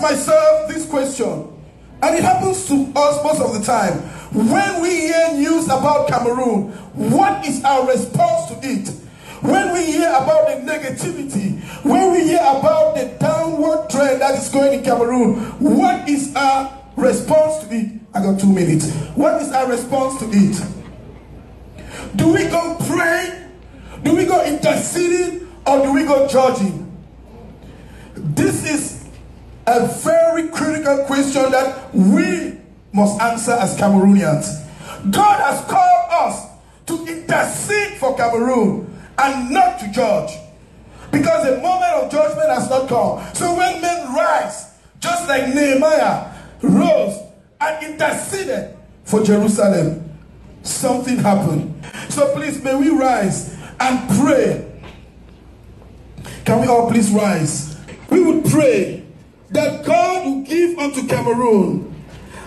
myself this question, and it happens to us most of the time. When we hear news about Cameroon, what is our response to it? When we hear about the negativity, when we hear about the downward trend that is going in Cameroon, what is our response to it? I got 2 minutes. What is our response to it? Do we go pray? Do we go interceding? Or do we go judging? This is a very critical question that we must answer as Cameroonians. God has called us to intercede for Cameroon and not to judge, because the moment of judgment has not come. So when men rise, just like Nehemiah rose and interceded for Jerusalem, something happened. So please, may we rise and pray. Can we all please rise? We would pray that God will give unto Cameroon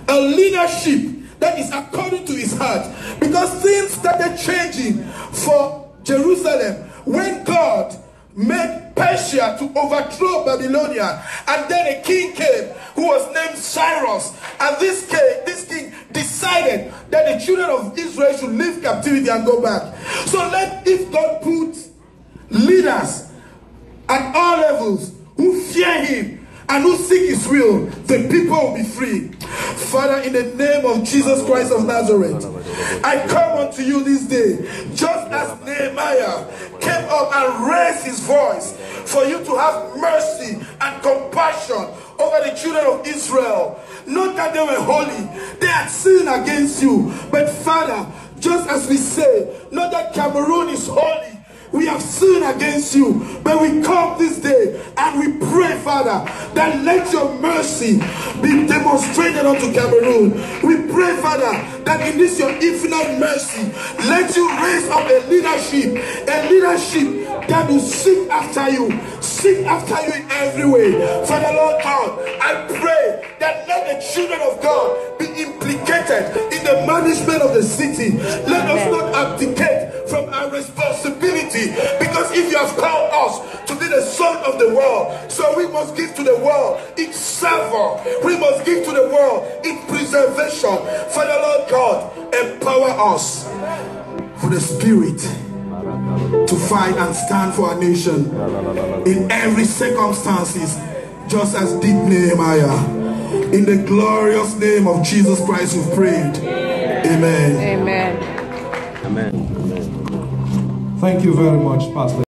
a leadership that is according to his heart, because things started changing for Jerusalem when God made Persia to overthrow Babylonia, and then a king came who was named Cyrus, and this king decided that the children of Israel should leave captivity and go back. So if God puts leaders at all levels who fear him and who seek his will, the people will be free. Father, in the name of Jesus Christ of Nazareth, I come unto you this day, just as Nehemiah came up and raised his voice for you to have mercy and compassion over the children of Israel. Not that they were holy, they had sinned against you, but Father, just as we say, not that Cameroon is holy, we have sinned against you, but we come this day and we pray, Father, that let your mercy be demonstrated unto Cameroon. We pray, Father, that in this your infinite mercy, let you raise up a leadership that will seek after you in every way. Father, Lord God, I pray that let the children of God be implicated in the management of the city. Let us not abdicate from our responsibility, because if you have called us to be the salt of the world, so we must give to the world its savor. We must give to the world its preservation. Father, Lord God, empower us for the Spirit to fight and stand for our nation in every circumstances, just as did Nehemiah. In the glorious name of Jesus Christ we've prayed. Amen. Amen. Thank you very much, Pastor.